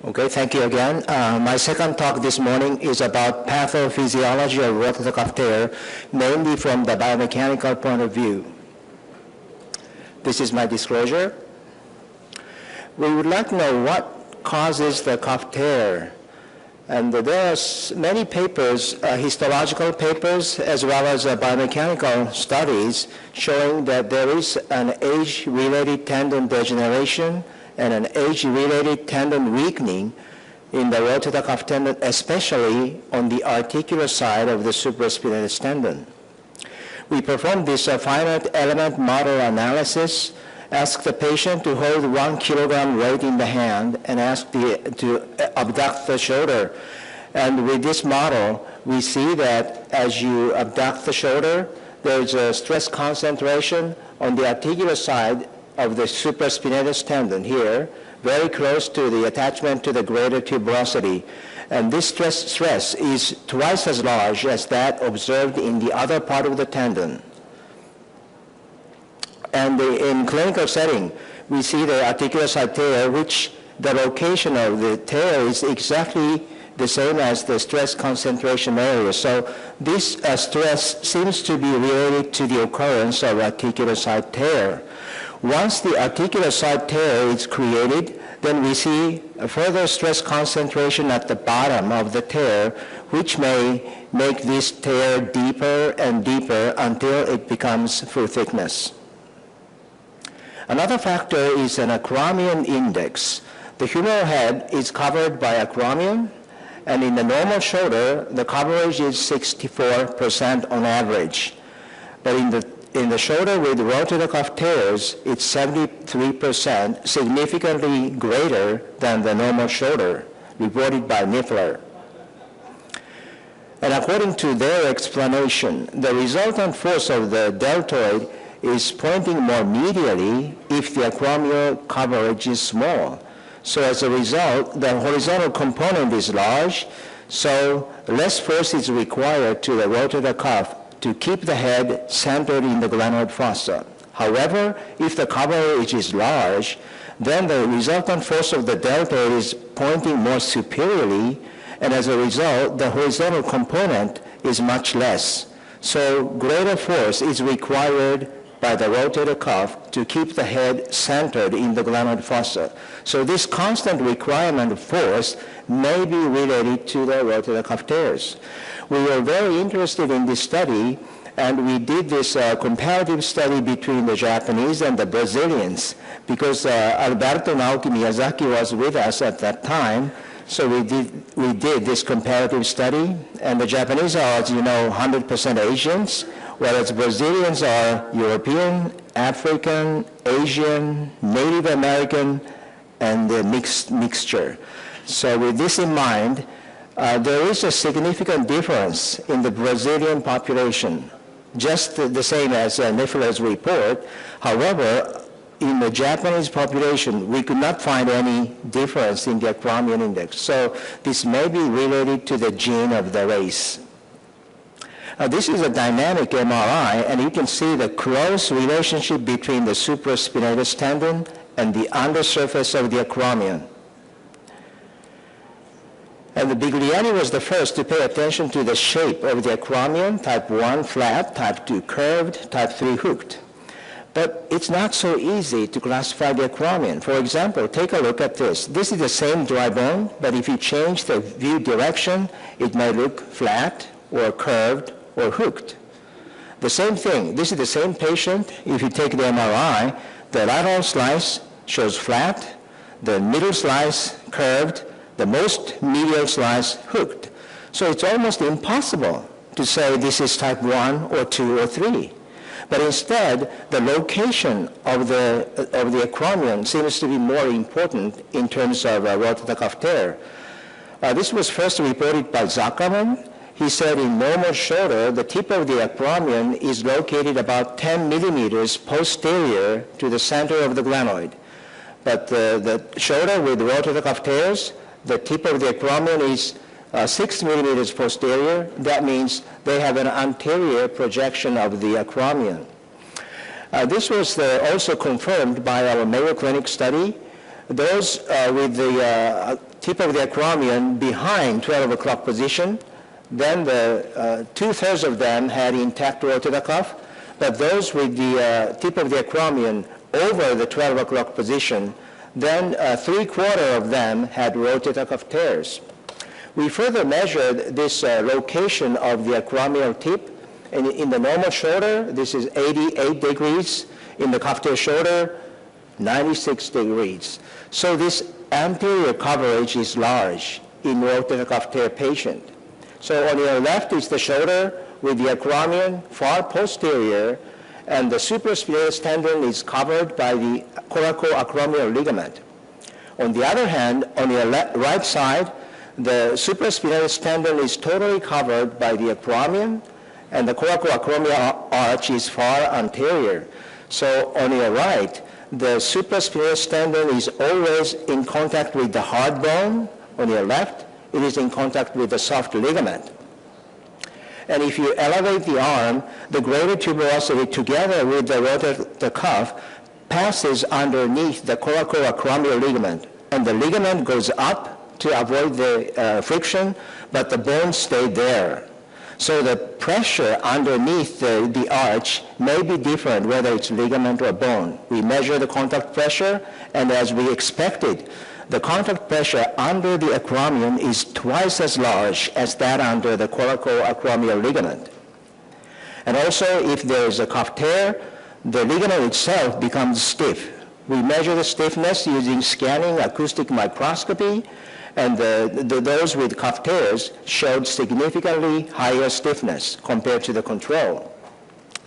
Okay, thank you again. My second talk this morning is about pathophysiology of rotator cuff tear, mainly from the biomechanical point of view. This is my disclosure. We would like to know what causes the cuff tear. And there are many papers, histological papers, as well as biomechanical studies showing that there is an age-related tendon degeneration and an age-related tendon weakening in the rotator cuff tendon, especially on the articular side of the supraspinatus tendon. We performed this finite element model analysis, asked the patient to hold 1 kilogram weight in the hand and asked to abduct the shoulder. And with this model, we see that as you abduct the shoulder, there's a stress concentration on the articular side of the supraspinatus tendon here, very close to the attachment to the greater tuberosity. And this stress is twice as large as that observed in the other part of the tendon. And in clinical setting, we see the articular-side tear, which the location of the tear is exactly the same as the stress concentration area. So this stress seems to be related to the occurrence of articular-side tear. Once the articular-side tear is created, then we see a further stress concentration at the bottom of the tear, which may make this tear deeper and deeper until it becomes full thickness. Another factor is an Acromion Index. The humeral head is covered by acromion, and in the normal shoulder, the coverage is 64% on average. But in the shoulder with rotator cuff tears, it's 73%, significantly greater than the normal shoulder, reported by Niffler. And according to their explanation, the resultant force of the deltoid is pointing more medially if the acromial coverage is small. So as a result, the horizontal component is large, so less force is required to the rotator cuff to keep the head centered in the glenoid fossa. However, if the coverage is large, then the resultant force of the deltoid is pointing more superiorly, and as a result, the horizontal component is much less. So greater force is required by the rotator cuff to keep the head centered in the glenoid fossa. So this constant requirement of force may be related to the rotator cuff tears. We were very interested in this study, and we did this comparative study between the Japanese and the Brazilians, because Alberto Naoki Miyazaki was with us at that time. So we did this comparative study, and the Japanese are, as you know, 100% Asians, whereas Brazilians are European, African, Asian, Native American, and a mixture. So with this in mind, there is a significant difference in the Brazilian population, just the same as Niffler's report. However, in the Japanese population, we could not find any difference in the Acromion Index. So this may be related to the gene of the race. This is a dynamic MRI, and you can see the close relationship between the supraspinatus tendon and the undersurface of the acromion. And the Bigliani was the first to pay attention to the shape of the acromion, type 1 flat, type 2 curved, type 3 hooked. But it's not so easy to classify the acromion. For example, take a look at this. This is the same dry bone, but if you change the view direction, it may look flat or curved or hooked. The same thing, this is the same patient. If you take the MRI, the lateral slice shows flat, the middle slice curved, the most medial slice hooked. So it's almost impossible to say this is type 1 or 2 or 3. But instead, the location of the acromion seems to be more important in terms of rotator cuff tear. This was first reported by Zuckerman. He said in normal shoulder, the tip of the acromion is located about 10 millimeters posterior to the center of the glenoid. But the shoulder with rotator cuff tears, the tip of the acromion is 6 millimeters posterior. That means they have an anterior projection of the acromion. This was also confirmed by our Mayo Clinic study. Those with the tip of the acromion behind 12 o'clock position, then the 2/3 of them had intact rotator cuff, but those with the tip of the acromion over the 12 o'clock position, then 3/4 of them had rotator cuff tears. We further measured this location of the acromial tip. In the normal shoulder, this is 88 degrees. In the cuff tear shoulder, 96 degrees. So this anterior coverage is large in rotator cuff tear patient. So on your left is the shoulder with the acromion far posterior, and the supraspinatus tendon is covered by the coracoacromial ligament. On the other hand, on your right side, the supraspinatus tendon is totally covered by the acromion, and the coracoacromial arch is far anterior. So on your right, the supraspinatus tendon is always in contact with the hard bone. On your left, it is in contact with the soft ligament. And if you elevate the arm, the greater tuberosity together with the rotator cuff passes underneath the coracoacromial ligament, and the ligament goes up to avoid the friction, but the bone stayed there. So the pressure underneath the arch may be different whether it's ligament or bone. We measure the contact pressure, and as we expected, the contact pressure under the acromion is twice as large as that under the coracoacromial ligament. And also, if there is a cuff tear, the ligament itself becomes stiff. We measure the stiffness using scanning acoustic microscopy, and those with cuff tears showed significantly higher stiffness compared to the control.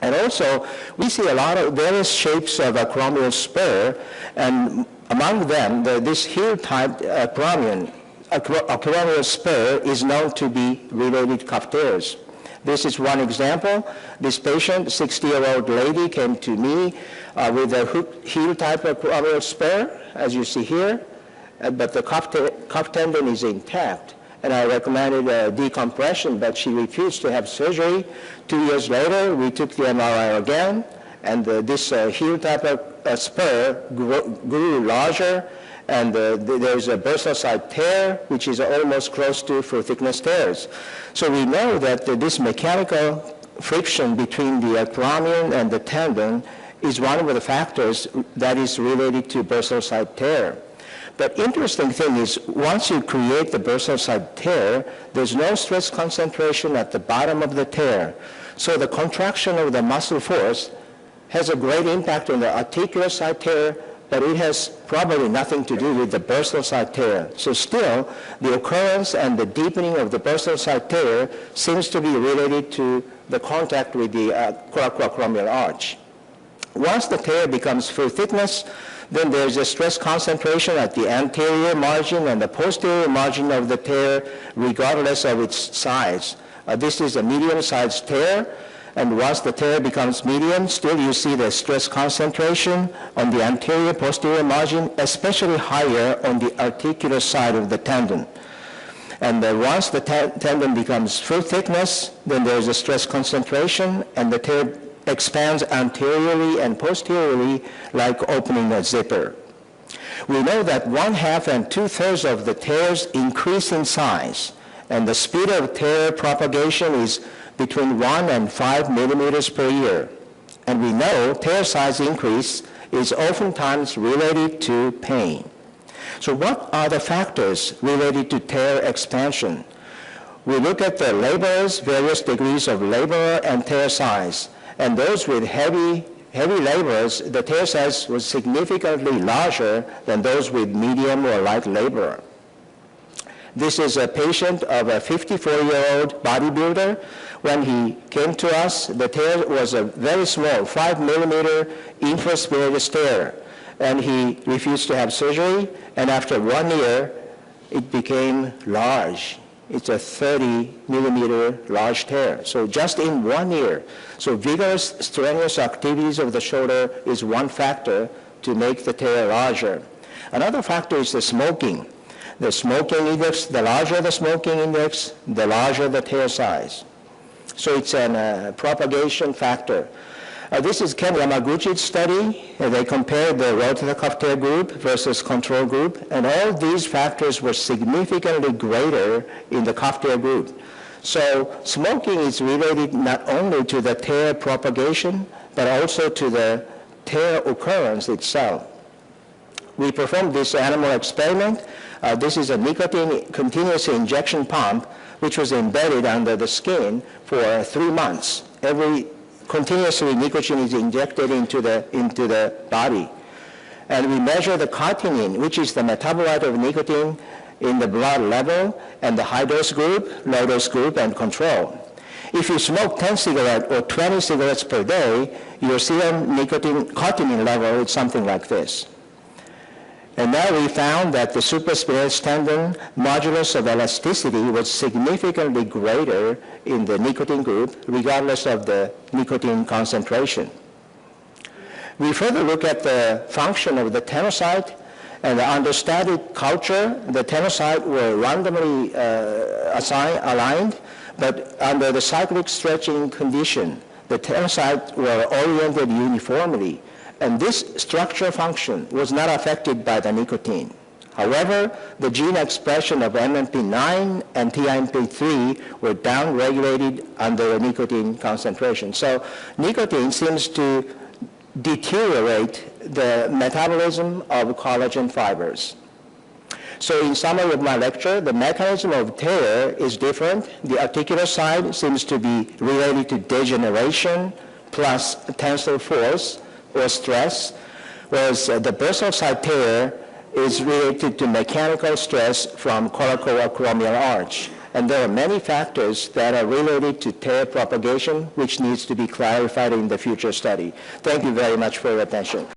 And also, we see a lot of various shapes of acromial spur, and among them, this heel-type acromial spur is known to be related to cuff tears. This is one example. This patient, 60-year-old lady, came to me with a heel-type acromial spur, as you see here, but the cuff tendon is intact. And I recommended decompression, but she refused to have surgery. 2 years later, we took the MRI again, and this heel-type spur grew larger, and there's a bursal-side tear, which is almost close to full-thickness tears. So we know that this mechanical friction between the acromion and the tendon is one of the factors that is related to bursal-side tear. But interesting thing is, once you create the bursal-side tear, there's no stress concentration at the bottom of the tear. So the contraction of the muscle force has a great impact on the articular-side tear, but it has probably nothing to do with the bursal-side tear. So still, the occurrence and the deepening of the bursal-side tear seems to be related to the contact with the coracoacromial arch. Once the tear becomes full thickness, then there's a stress concentration at the anterior margin and the posterior margin of the tear, regardless of its size. This is a medium-sized tear, and once the tear becomes medium, still you see the stress concentration on the anterior posterior margin, especially higher on the articular side of the tendon. And once the tendon becomes full thickness, then there's a stress concentration, and the tear expands anteriorly and posteriorly like opening a zipper. We know that 1/2 and 2/3 of the tears increase in size, and the speed of tear propagation is between 1 and 5 millimeters per year. And we know tear size increase is oftentimes related to pain. So what are the factors related to tear expansion? We look at the laborers, various degrees of labor and tear size. And those with heavy laborers, the tear size was significantly larger than those with medium or light labor. This is a patient of a 54-year-old bodybuilder. When he came to us, the tear was a very small 5 millimeter infraspinatus tear, and he refused to have surgery, and after 1 year, it became large. It's a 30 millimeter large tear. So just in 1 year. So vigorous, strenuous activities of the shoulder is one factor to make the tear larger. Another factor is the smoking. The smoking index, the larger the smoking index, the larger the tear size. So it's a propagation factor. This is Ken Yamaguchi's study. They compared the rotator cuff tear group versus control group, and all these factors were significantly greater in the cuff tear group. So smoking is related not only to the tear propagation, but also to the tear occurrence itself. We performed this animal experiment. This is a nicotine continuous injection pump, which was embedded under the skin for 3 months. Continuously nicotine is injected into the body. And we measure the cotinin, which is the metabolite of nicotine, in the blood level, and the high dose group, low dose group, and control. If you smoke 10 cigarettes or 20 cigarettes per day, your serum cotinin level is something like this. And now we found that the supraspinatus tendon modulus of elasticity was significantly greater in the nicotine group, regardless of the nicotine concentration. We further look at the function of the tenocyte, and under static culture, the tenocyte were randomly aligned, but under the cyclic stretching condition, the tenocytes were oriented uniformly. And this structure function was not affected by the nicotine. However, the gene expression of MMP9 and TMP3 were downregulated under the nicotine concentration. So nicotine seems to deteriorate the metabolism of collagen fibers. So in summary of my lecture, the mechanism of tear is different. The articular side seems to be related to degeneration plus tensile force or stress, whereas the dorsal side tear is related to mechanical stress from coracoacromial arch. And there are many factors that are related to tear propagation, which needs to be clarified in the future study. Thank you very much for your attention.